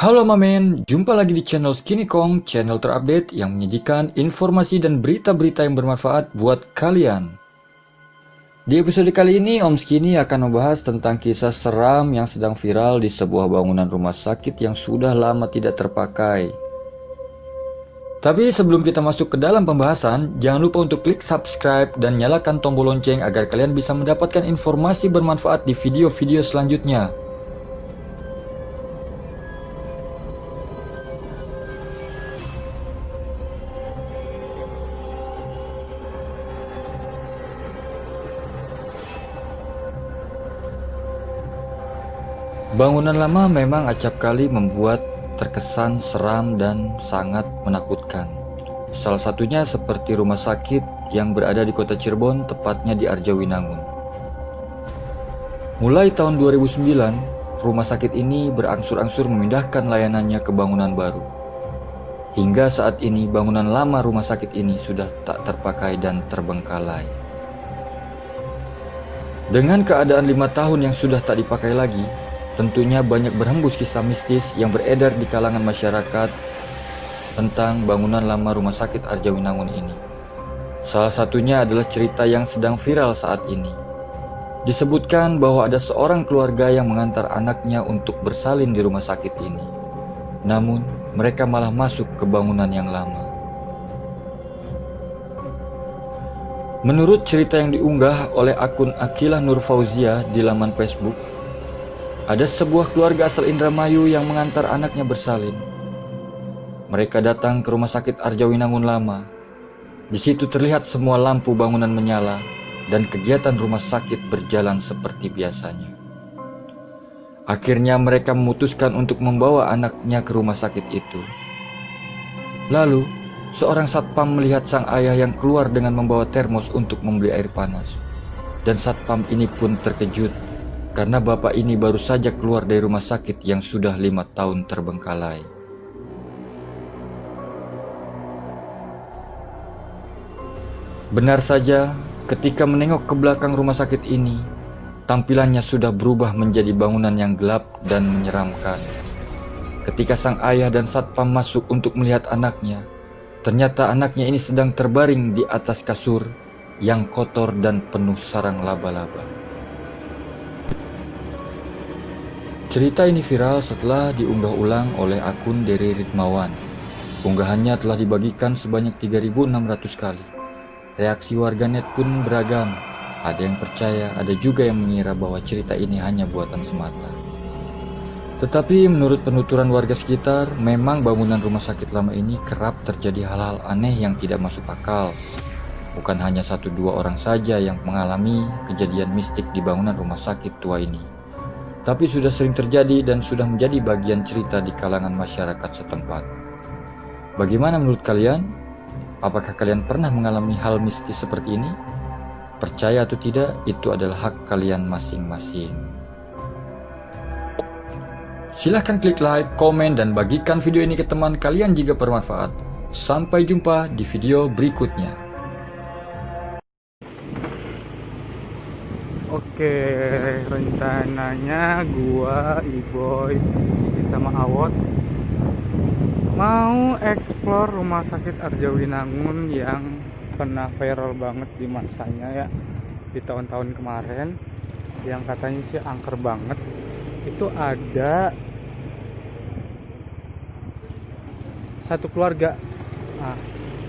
Halo Mamen, jumpa lagi di channel Skinny Kong, channel terupdate yang menyajikan informasi dan berita-berita yang bermanfaat buat kalian. Di episode kali ini, Om Skinny akan membahas tentang kisah seram yang sedang viral di sebuah bangunan rumah sakit yang sudah lama tidak terpakai. Tapi sebelum kita masuk ke dalam pembahasan, jangan lupa untuk klik subscribe dan nyalakan tombol lonceng agar kalian bisa mendapatkan informasi bermanfaat di video-video selanjutnya. Bangunan lama memang acap kali membuat terkesan seram dan sangat menakutkan. Salah satunya seperti rumah sakit yang berada di kota Cirebon, tepatnya di Arjawinangun. Mulai tahun 2009, rumah sakit ini berangsur-angsur memindahkan layanannya ke bangunan baru. Hingga saat ini, bangunan lama rumah sakit ini sudah tak terpakai dan terbengkalai. Dengan keadaan 5 tahun yang sudah tak dipakai lagi, tentunya banyak berhembus kisah mistis yang beredar di kalangan masyarakat tentang bangunan lama rumah sakit Arjawinangun ini. Salah satunya adalah cerita yang sedang viral saat ini. Disebutkan bahwa ada seorang keluarga yang mengantar anaknya untuk bersalin di rumah sakit ini. Namun, mereka malah masuk ke bangunan yang lama. Menurut cerita yang diunggah oleh akun Akilah Nur Fauzia di laman Facebook, ada sebuah keluarga asal Indramayu yang mengantar anaknya bersalin. Mereka datang ke rumah sakit Arjawinangun lama. Di situ terlihat semua lampu bangunan menyala dan kegiatan rumah sakit berjalan seperti biasanya. Akhirnya mereka memutuskan untuk membawa anaknya ke rumah sakit itu. Lalu, seorang satpam melihat sang ayah yang keluar dengan membawa termos untuk membeli air panas. Dan satpam ini pun terkejut karena bapak ini baru saja keluar dari rumah sakit yang sudah 5 tahun terbengkalai. Benar saja, ketika menengok ke belakang rumah sakit ini, tampilannya sudah berubah menjadi bangunan yang gelap dan menyeramkan. Ketika sang ayah dan satpam masuk untuk melihat anaknya, ternyata anaknya ini sedang terbaring di atas kasur yang kotor dan penuh sarang laba-laba. Cerita ini viral setelah diunggah ulang oleh akun Dery Ritmawan. Unggahannya telah dibagikan sebanyak 3.600 kali. Reaksi warganet pun beragam. Ada yang percaya, ada juga yang mengira bahwa cerita ini hanya buatan semata. Tetapi menurut penuturan warga sekitar, memang bangunan rumah sakit lama ini kerap terjadi hal-hal aneh yang tidak masuk akal. Bukan hanya 1-2 orang saja yang mengalami kejadian mistik di bangunan rumah sakit tua ini, tapi sudah sering terjadi dan sudah menjadi bagian cerita di kalangan masyarakat setempat. Bagaimana menurut kalian? Apakah kalian pernah mengalami hal mistis seperti ini? Percaya atau tidak, itu adalah hak kalian masing-masing. Silahkan klik like, komen, dan bagikan video ini ke teman kalian jika bermanfaat. Sampai jumpa di video berikutnya. Oke, rencananya gua, Iboy, Cici sama Awot mau explore rumah sakit Arjawinangun yang pernah viral banget di masanya ya, di tahun-tahun kemarin, yang katanya sih angker banget. Itu ada satu keluarga. Nah,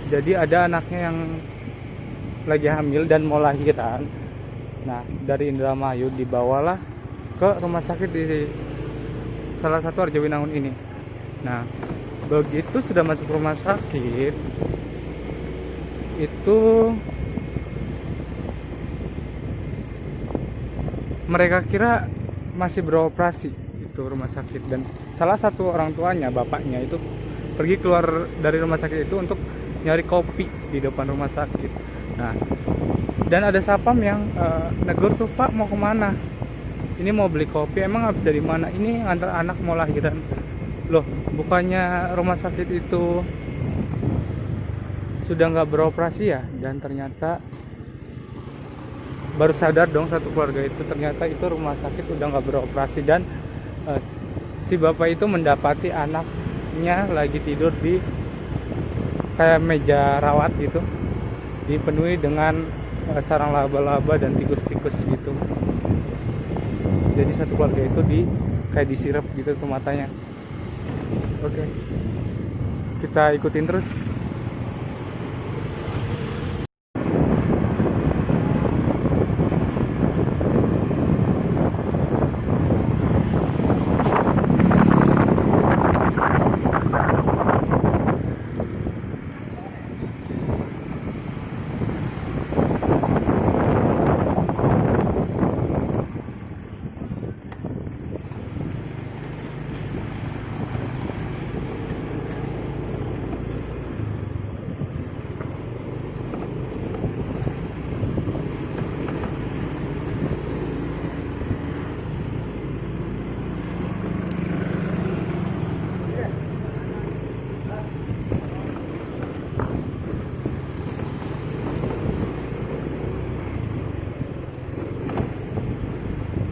jadi ada anaknya yang lagi hamil dan mau lahiran. Nah, dari Indramayu dibawalah ke rumah sakit di salah satu Arjawinangun ini. Nah, begitu sudah masuk rumah sakit, itu mereka kira masih beroperasi itu rumah sakit, dan salah satu orang tuanya, bapaknya itu pergi keluar dari rumah sakit itu untuk nyari kopi di depan rumah sakit. Nah, dan ada sapam yang negur tuh, "Pak, mau kemana? Ini mau beli kopi, emang habis dari mana? Ini antar anak mau lahiran." Loh, bukannya rumah sakit itu sudah nggak beroperasi ya? Dan ternyata baru sadar dong satu keluarga itu, ternyata itu rumah sakit udah nggak beroperasi. Dan si bapak itu mendapati anaknya lagi tidur di kayak meja rawat gitu, dipenuhi dengan sarang laba-laba dan tikus-tikus gitu. Jadi satu keluarga itu kayak disirep gitu tuh matanya. Oke, kita ikutin terus.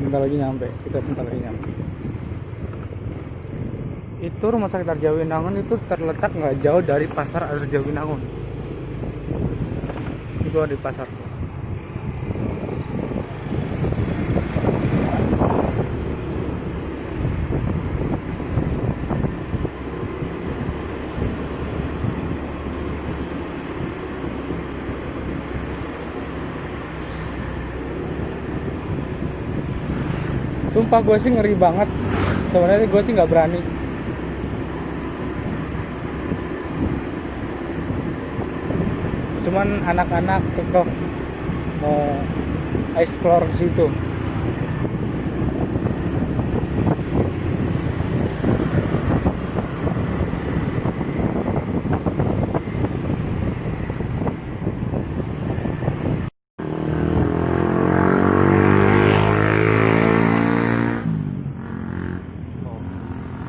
Bentar lagi nyampe, kita bentar lagi nyampe. Itu rumah sakit Arjawinangun itu terletak nggak jauh dari pasar Arjawinangun. Itu ada di pasar. Sumpah gue sih ngeri banget. Sebenarnya gue sih nggak berani. Cuman anak-anak kekeh mau explore ke situ.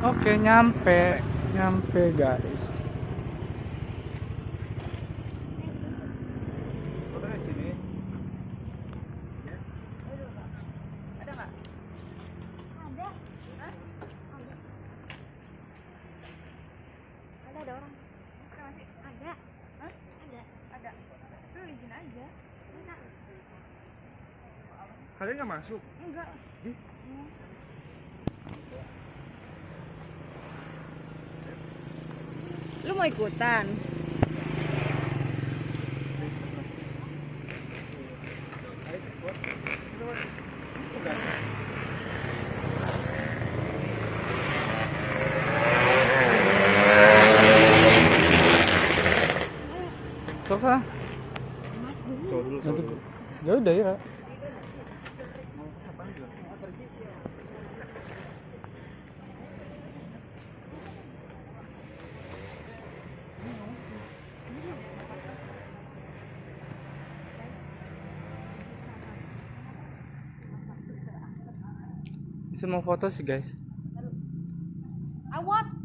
Oke, nyampe guys. Ada orang. Masih ada. Hah? Ada. Itu izin aja. Enak. Kalian nggak masuk? Enggak. Lu mau ikutan? Terus lah. Mas dulu. Cowok dulu. Ya udah ya. Bisa mau foto sih guys. Awat.